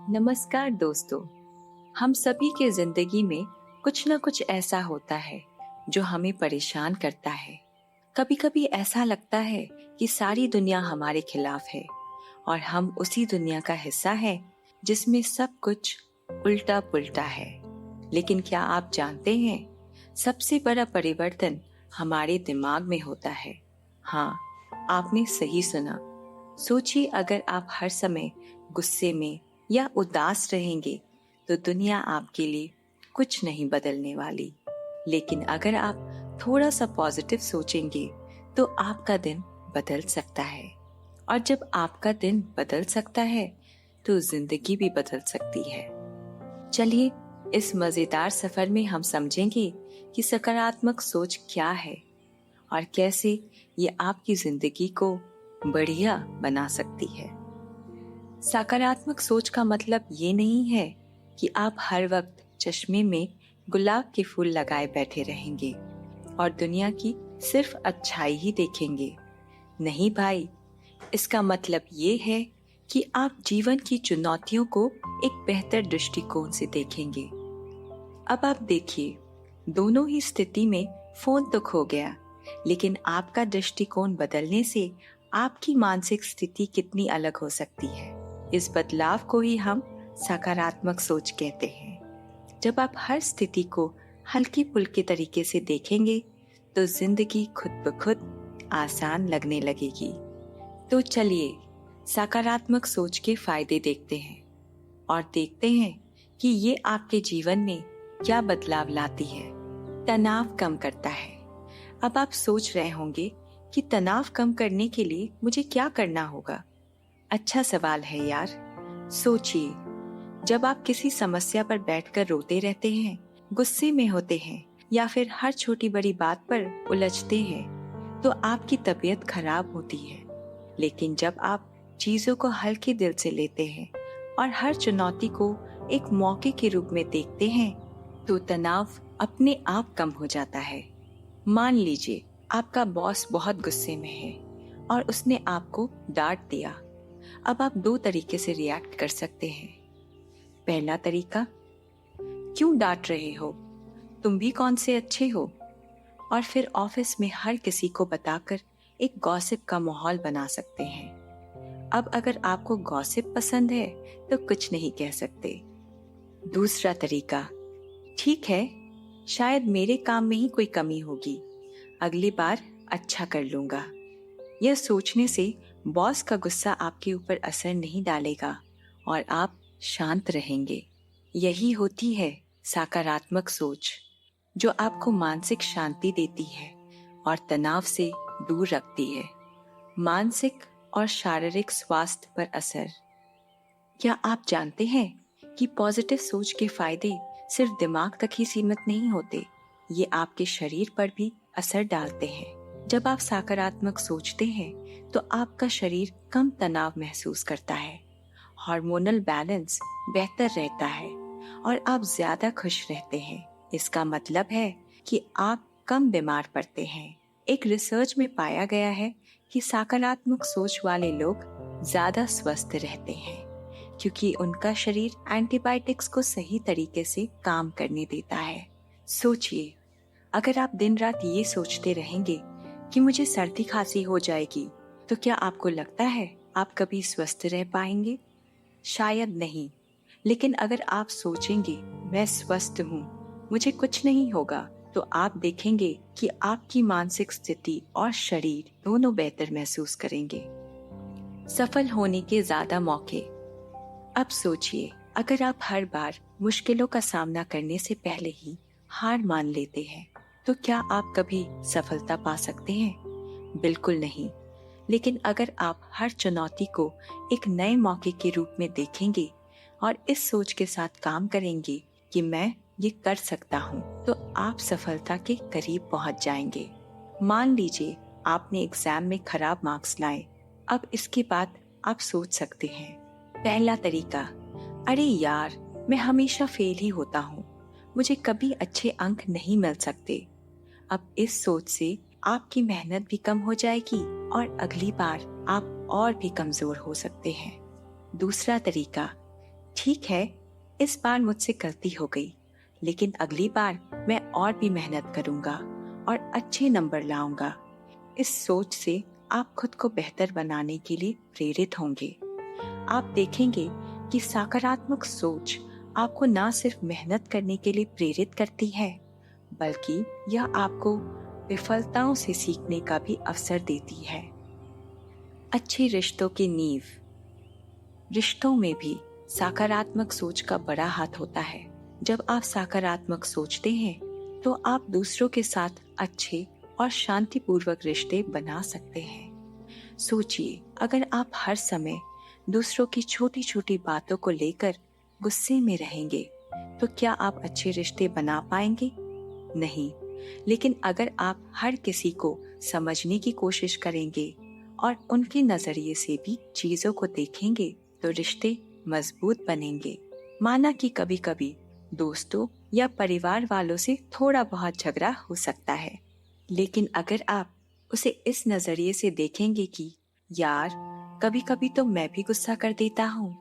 नमस्कार दोस्तों। हम सभी के जिंदगी में कुछ ना कुछ ऐसा होता है जो हमें परेशान करता है। कभी कभी ऐसा लगता है कि सारी दुनिया हमारे खिलाफ है और हम उसी दुनिया का हिस्सा है जिसमें सब कुछ उल्टा पुल्टा है। लेकिन क्या आप जानते हैं, सबसे बड़ा परिवर्तन हमारे दिमाग में होता है। हाँ, आपने सही सुना। सोचिए, अगर आप हर समय गुस्से में या उदास रहेंगे तो दुनिया आपके लिए कुछ नहीं बदलने वाली। लेकिन अगर आप थोड़ा सा पॉजिटिव सोचेंगे तो आपका दिन बदल सकता है। और जब आपका दिन बदल सकता है तो जिंदगी भी बदल सकती है। चलिए, इस मजेदार सफर में हम समझेंगे कि सकारात्मक सोच क्या है और कैसे ये आपकी जिंदगी को बढ़िया बना सकती है। सकारात्मक सोच का मतलब ये नहीं है कि आप हर वक्त चश्मे में गुलाब के फूल लगाए बैठे रहेंगे और दुनिया की सिर्फ अच्छाई ही देखेंगे। नहीं भाई, इसका मतलब ये है कि आप जीवन की चुनौतियों को एक बेहतर दृष्टिकोण से देखेंगे। अब आप देखिए, दोनों ही स्थिति में फोन तो खो गया, लेकिन आपका दृष्टिकोण बदलने से आपकी मानसिक स्थिति कितनी अलग हो सकती है। इस बदलाव को ही हम सकारात्मक सोच कहते हैं। जब आप हर स्थिति को हल्की फुल्की तरीके से देखेंगे तो जिंदगी खुद ब खुद आसान लगने लगेगी। तो चलिए, सकारात्मक सोच के फायदे देखते हैं और देखते हैं कि ये आपके जीवन में क्या बदलाव लाती है। तनाव कम करता है। अब आप सोच रहे होंगे कि तनाव कम करने के लिए मुझे क्या करना होगा। अच्छा सवाल है यार। सोचिए, जब आप किसी समस्या पर बैठकर रोते रहते हैं, गुस्से में होते हैं या फिर हर छोटी बड़ी बात पर उलझते हैं तो आपकी तबीयत खराब होती है। लेकिन जब आप चीजों को हल्के दिल से लेते हैं और हर चुनौती को एक मौके के रूप में देखते हैं तो तनाव अपने आप कम हो जाता है। मान लीजिए आपका बॉस बहुत गुस्से में है और उसने आपको डांट दिया। अब आप दो तरीके से रिएक्ट कर सकते हैं। पहला तरीका, क्यों डांट रहे हो, तुम भी कौन से अच्छे हो। और फिर ऑफिस में हर किसी को बताकर एक गॉसिप का माहौल बना सकते हैं। अब अगर आपको गॉसिप पसंद है तो कुछ नहीं कह सकते। दूसरा तरीका, ठीक है, शायद मेरे काम में ही कोई कमी होगी, अगली बार अच्छा कर लूंगा। यह सोचने से बॉस का गुस्सा आपके ऊपर असर नहीं डालेगा और आप शांत रहेंगे। यही होती है सकारात्मक सोच, जो आपको मानसिक शांति देती है और तनाव से दूर रखती है। मानसिक और शारीरिक स्वास्थ्य पर असर। क्या आप जानते हैं कि पॉजिटिव सोच के फायदे सिर्फ दिमाग तक ही सीमित नहीं होते, ये आपके शरीर पर भी असर डालते हैं। जब आप सकारात्मक सोचते हैं तो आपका शरीर कम तनाव महसूस करता है, हार्मोनल बैलेंस बेहतर रहता है और आप ज्यादा खुश रहते हैं। इसका मतलब है कि आप कम बीमार पड़ते हैं। एक रिसर्च में पाया गया है कि सकारात्मक सोच वाले लोग ज्यादा स्वस्थ रहते हैं क्योंकि उनका शरीर एंटीबायोटिक्स को सही तरीके से काम करने देता है। सोचिए, अगर आप दिन रात ये सोचते रहेंगे कि मुझे सर्दी खांसी हो जाएगी, तो क्या आपको लगता है आप कभी स्वस्थ रह पाएंगे? शायद नहीं। लेकिन अगर आप सोचेंगे मैं स्वस्थ हूँ, मुझे कुछ नहीं होगा, तो आप देखेंगे कि आपकी मानसिक स्थिति और शरीर दोनों बेहतर महसूस करेंगे। सफल होने के ज्यादा मौके। अब सोचिए, अगर आप हर बार मुश्किलों का सामना करने से पहले ही हार मान लेते हैं तो क्या आप कभी सफलता पा सकते हैं? बिल्कुल नहीं। लेकिन अगर आप हर चुनौती को एक नए मौके के रूप में देखेंगे और इस सोच के साथ काम करेंगे कि मैं ये कर सकता हूँ, तो आप सफलता के करीब पहुँच जाएंगे। मान लीजिए आपने एग्जाम में खराब मार्क्स लाए। अब इसके बाद आप सोच सकते हैं। पहला तरीका, अरे यार, मैं हमेशा फेल ही होता हूँ, मुझे कभी अच्छे अंक नहीं मिल सकते। अब इस सोच से आपकी मेहनत भी कम हो जाएगी और अगली बार आप और भी कमजोर हो सकते हैं। दूसरा तरीका, ठीक है, इस बार मुझसे गलती हो गई, लेकिन अगली बार मैं और भी मेहनत करूंगा और अच्छे नंबर लाऊंगा। इस सोच से आप खुद को बेहतर बनाने के लिए प्रेरित होंगे। आप देखेंगे कि सकारात्मक सोच आपको ना सिर्फ मेहनत करने के लिए प्रेरित करती है, बल्कि यह आपको विफलताओं से सीखने का भी अवसर देती है। अच्छे रिश्तों की नींव। रिश्तों में भी सकारात्मक सोच का बड़ा हाथ होता है। जब आप सकारात्मक सोचते हैं तो आप दूसरों के साथ अच्छे और शांतिपूर्वक रिश्ते बना सकते हैं। सोचिए, अगर आप हर समय दूसरों की छोटी छोटी बातों को लेकर गुस्से में रहेंगे तो क्या आप अच्छे रिश्ते बना पाएंगे? नहीं। लेकिन अगर आप हर किसी को समझने की कोशिश करेंगे और उनके नजरिए से भी चीजों को देखेंगे तो रिश्ते मजबूत बनेंगे। माना कि कभी कभी दोस्तों या परिवार वालों से थोड़ा बहुत झगड़ा हो सकता है, लेकिन अगर आप उसे इस नजरिए से देखेंगे कि यार, कभी कभी तो मैं भी गुस्सा कर देता हूँ,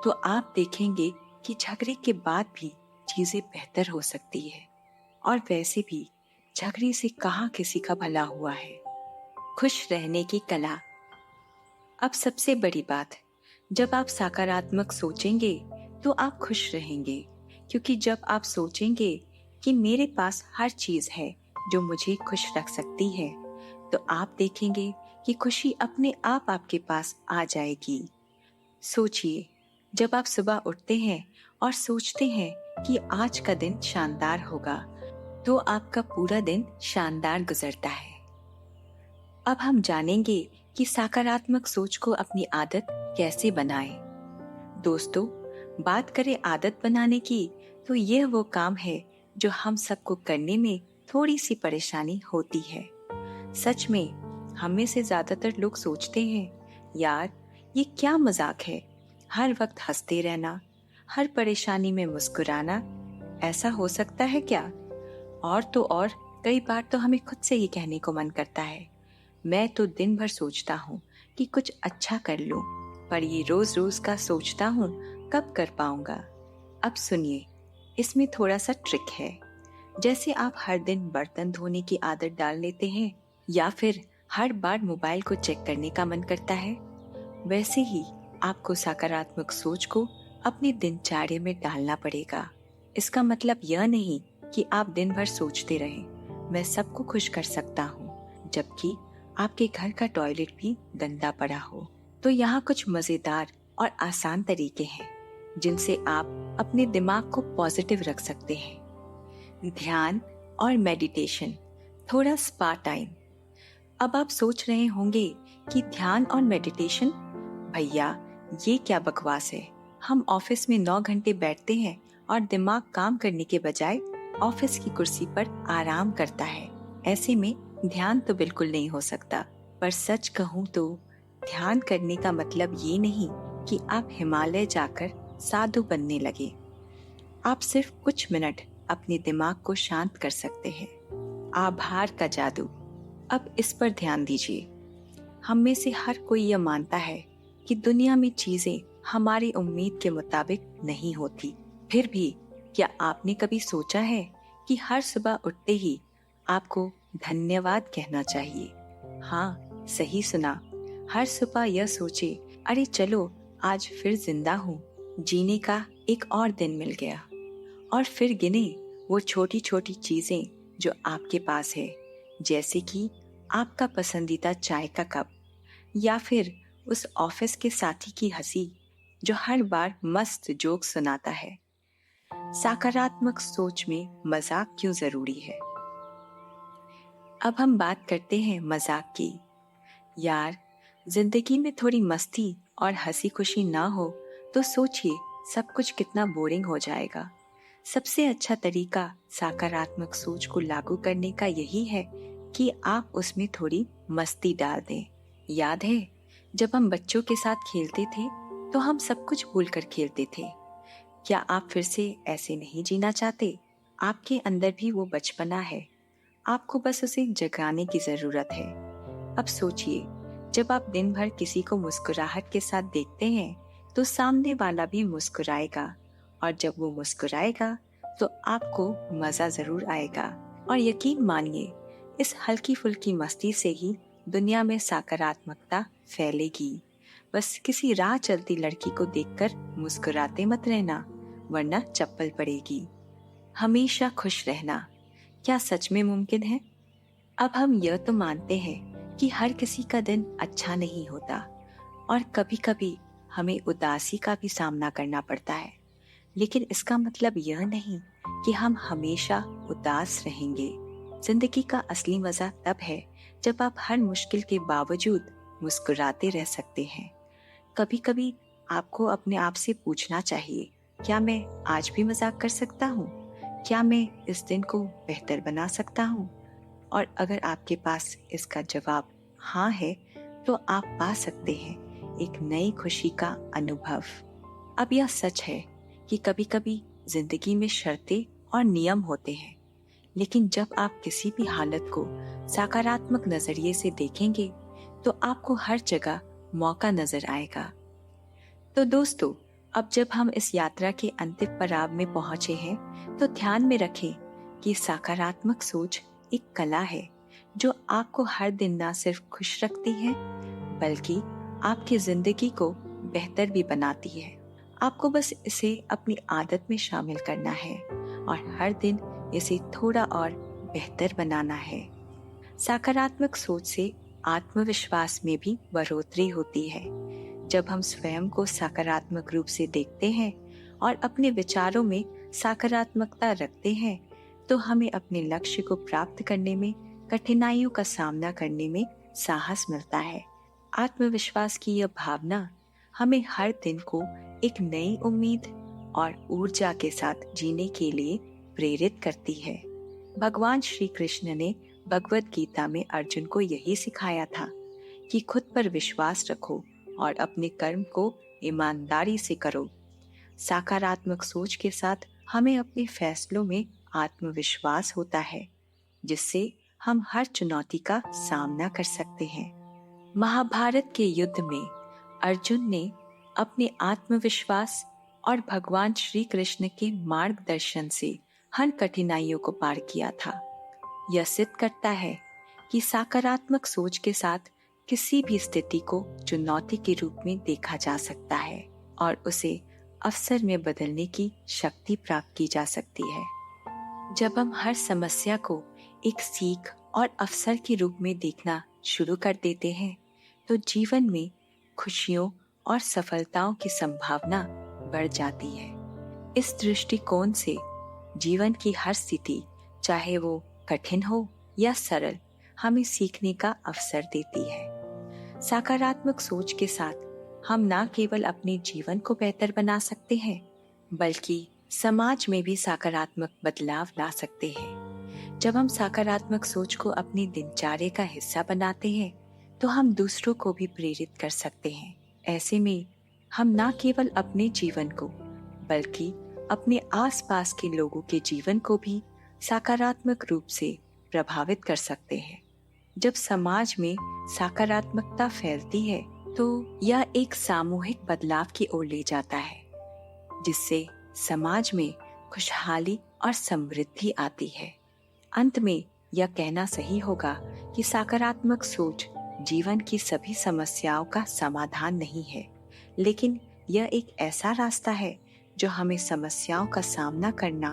तो आप देखेंगे कि झगड़े के बाद भी चीजें बेहतर हो सकती है। और वैसे भी झगड़े से कहाँ किसी का भला हुआ है। खुश रहने की कला। अब सबसे बड़ी बात, जब आप सकारात्मक सोचेंगे तो आप खुश रहेंगे, क्योंकि जब आप सोचेंगे कि मेरे पास हर चीज है जो मुझे खुश रख सकती है, तो आप देखेंगे कि खुशी अपने आप आपके पास आ जाएगी। सोचिए, जब आप सुबह उठते हैं और सोचते हैं कि आज का दिन शानदार होगा, तो आपका पूरा दिन शानदार गुजरता है। अब हम जानेंगे कि सकारात्मक सोच को अपनी आदत कैसे बनाएं। दोस्तों, बात करें आदत बनाने की, तो यह वो काम है जो हम सबको करने में थोड़ी सी परेशानी होती है। सच में हम में से ज्यादातर लोग सोचते हैं, यार, ये क्या मजाक है, हर वक्त हंसते रहना, हर परेशानी में मुस्कुराना, ऐसा हो सकता है क्या? और तो और, कई बार तो हमें खुद से ही कहने को मन करता है, मैं तो दिन भर सोचता हूँ कि कुछ अच्छा कर लूं, पर ये रोज रोज का सोचता हूँ, कब कर पाऊंगा। अब सुनिए, इसमें थोड़ा सा ट्रिक है। जैसे आप हर दिन बर्तन धोने की आदत डाल लेते हैं या फिर हर बार मोबाइल को चेक करने का मन करता है, वैसे ही आपको सकारात्मक सोच को अपनी दिनचर्या में डालना पड़ेगा। इसका मतलब यह नहीं कि आप दिन भर सोचते रहें, मैं सबको खुश कर सकता हूँ, जबकि आपके घर का टॉयलेट भी गंदा पड़ा हो। तो यहाँ कुछ मजेदार और आसान तरीके हैं जिनसे आप अपने दिमाग को पॉजिटिव रख सकते हैं। ध्यान और मेडिटेशन, थोड़ा स्पा टाइम। अब आप सोच रहे होंगे कि ध्यान और मेडिटेशन, भैया ये क्या बकवास है, हम ऑफिस में 9 घंटे बैठते हैं और दिमाग काम करने के बजाय ऑफिस की कुर्सी पर आराम करता है, ऐसे में ध्यान तो बिल्कुल नहीं हो सकता। पर सच कहूँ तो ध्यान करने का मतलब ये नहीं कि आप हिमालय जाकर साधु बनने लगे। आप सिर्फ कुछ मिनट अपने दिमाग को शांत कर सकते हैं। आभार का जादू। अब इस पर ध्यान दीजिए। हम में से हर कोई यह मानता है कि दुनिया में चीजें हमारी उम्मीद के मुताबिक नहीं होती। फिर भी क्या आपने कभी सोचा है कि हर सुबह उठते ही आपको धन्यवाद कहना चाहिए? हाँ, सही सुना। हर सुबह यह सोचे, अरे चलो आज फिर जिंदा हूँ, जीने का एक और दिन मिल गया। और फिर गिने वो छोटी छोटी चीजें जो आपके पास है, जैसे कि आपका पसंदीदा चाय का कप या फिर उस ऑफिस के साथी की हंसी जो हर बार मस्त जोक सुनाता है। सकारात्मक सोच में मजाक क्यों जरूरी है? अब हम बात करते हैं मजाक की। यार, जिंदगी में थोड़ी मस्ती और हंसी खुशी ना हो तो सोचिए सब कुछ कितना बोरिंग हो जाएगा। सबसे अच्छा तरीका सकारात्मक सोच को लागू करने का यही है कि आप उसमें थोड़ी मस्ती डाल दें। याद है जब हम बच्चों के साथ खेलते थे तो हम सब कुछ भूलकर खेलते थे। क्या आप फिर से ऐसे नहीं जीना चाहते? आपके अंदर भी वो बचपना है, आपको बस उसे जगाने की जरूरत है। अब सोचिए, जब आप दिन भर किसी को मुस्कुराहट के साथ देखते हैं तो सामने वाला भी मुस्कुराएगा, और जब वो मुस्कुराएगा तो आपको मजा जरूर आएगा। और यकीन मानिए, इस हल्की फुल्की मस्ती से ही दुनिया में सकारात्मकता फैलेगी। बस किसी राह चलती लड़की को देखकर मुस्कुराते मत रहना, वरना चप्पल पड़ेगी। हमेशा खुश रहना क्या सच में मुमकिन है? अब हम यह तो मानते हैं कि हर किसी का दिन अच्छा नहीं होता, और कभी कभी हमें उदासी का भी सामना करना पड़ता है। लेकिन इसका मतलब यह नहीं कि हम हमेशा उदास रहेंगे। जिंदगी का असली मजा तब है जब आप हर मुश्किल के बावजूद मुस्कुराते रह सकते हैं। कभी कभी आपको अपने आप से पूछना चाहिए, क्या मैं आज भी मजाक कर सकता हूँ? क्या मैं इस दिन को बेहतर बना सकता हूँ? और अगर आपके पास इसका जवाब हाँ है, तो आप पा सकते हैं एक नई खुशी का अनुभव। अब यह सच है कि कभी कभी जिंदगी में शर्तें और नियम होते हैं, लेकिन जब आप किसी भी हालत को सकारात्मक नजरिए से देखेंगे तो आपको हर जगह मौका नजर आएगा। तो दोस्तों, अब जब हम इस यात्रा के अंतिम पड़ाव में पहुंचे हैं, तो ध्यान में रखें कि सकारात्मक सोच एक कला है जो आपको हर दिन न सिर्फ खुश रखती है, बल्कि आपकी जिंदगी को बेहतर भी बनाती है। आपको बस इसे अपनी आदत में शामिल करना है और हर दिन इसे थोड़ा और बेहतर बनाना है। सकारात्मक सोच से आत्मविश्वास में भी बढ़ोतरी होती है। जब हम स्वयं को सकारात्मक रूप से देखते हैं और अपने विचारों में सकारात्मकता रखते हैं, तो हमें अपने लक्ष्य को प्राप्त करने में कठिनाइयों का सामना करने में साहस मिलता है। आत्मविश्वास की यह भावना हमें हर दिन को एक नई उम्मीद और ऊर्जा के साथ जीने के लिए प्रेरित करती है। भगवान श्री कृष्ण ने भगवत गीता में अर्जुन को यही सिखाया था कि खुद पर विश्वास रखो और अपने कर्म को ईमानदारी से करो। सकारात्मक सोच के साथ हमें अपने फैसलों में आत्मविश्वास होता है, जिससे हम हर चुनौती का सामना कर सकते हैं। महाभारत के युद्ध में अर्जुन ने अपने आत्मविश्वास और भगवान श्री कृष्ण के मार्गदर्शन से हर कठिनाइयों को पार किया था। यह सिद्ध करता है कि सकारात्मक सोच के साथ किसी भी स्थिति को चुनौती के रूप में देखा जा सकता है और उसे अवसर में बदलने की शक्ति प्राप्त की जा सकती है। जब हम हर समस्या को एक सीख और अवसर के रूप में देखना शुरू कर देते हैं, तो जीवन में खुशियों और सफलताओं की संभावना बढ़ जाती है। इस दृष्टिकोण से जीवन की हर स्थिति, चाहे वो कठिन हो या सरल, हमें सीखने का अवसर देती है। सकारात्मक सोच के साथ हम न केवल अपने जीवन को बेहतर बना सकते हैं, बल्कि समाज में भी सकारात्मक बदलाव ला सकते हैं। जब हम सकारात्मक सोच को अपनी दिनचर्या का हिस्सा बनाते हैं, तो हम दूसरों को भी प्रेरित कर सकते हैं। ऐसे में हम न केवल अपने जीवन को, बल्कि अपने आसपास के लोगों के जीवन को भी सकारात्मक रूप से प्रभावित कर सकते हैं। जब समाज में सकारात्मकता फैलती है, तो यह एक सामूहिक बदलाव की ओर ले जाता है, जिससे समाज में खुशहाली और समृद्धि आती है। अंत में यह कहना सही होगा कि सकारात्मक सोच जीवन की सभी समस्याओं का समाधान नहीं है, लेकिन यह एक ऐसा रास्ता है जो हमें समस्याओं का सामना करना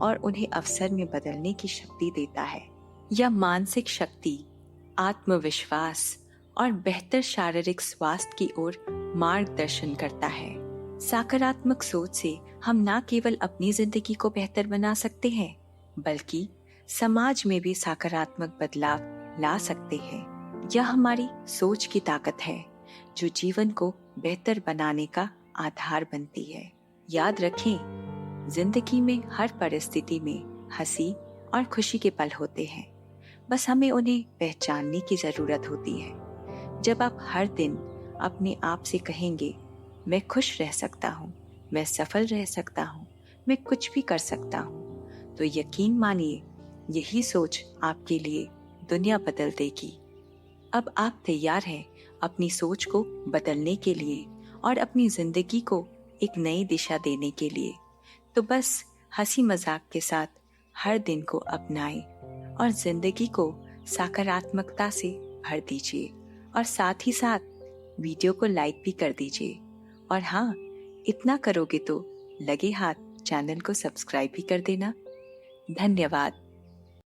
और उन्हें अवसर में बदलने की शक्ति देता है। यह मानसिक शक्ति, आत्मविश्वास और बेहतर शारीरिक स्वास्थ्य की ओर मार्गदर्शन करता है। सकारात्मक सोच से हम न केवल अपनी जिंदगी को बेहतर बना सकते हैं, बल्कि समाज में भी सकारात्मक बदलाव ला सकते हैं। यह हमारी सोच की ताकत है जो जीवन को बेहतर बनाने का आधार बनती है। याद रखें, जिंदगी में हर परिस्थिति में हंसी और खुशी के पल होते हैं, बस हमें उन्हें पहचानने की जरूरत होती है। जब आप हर दिन अपने आप से कहेंगे, मैं खुश रह सकता हूँ, मैं सफल रह सकता हूँ, मैं कुछ भी कर सकता हूँ, तो यकीन मानिए यही सोच आपके लिए दुनिया बदल देगी। अब आप तैयार हैं अपनी सोच को बदलने के लिए और अपनी जिंदगी को एक नई दिशा देने के लिए। तो बस हंसी मजाक के साथ हर दिन को अपनाएं और जिंदगी को सकारात्मकता से भर दीजिए, और साथ ही साथ वीडियो को लाइक भी कर दीजिए। और हाँ, इतना करोगे तो लगे हाथ चैनल को सब्सक्राइब भी कर देना। धन्यवाद।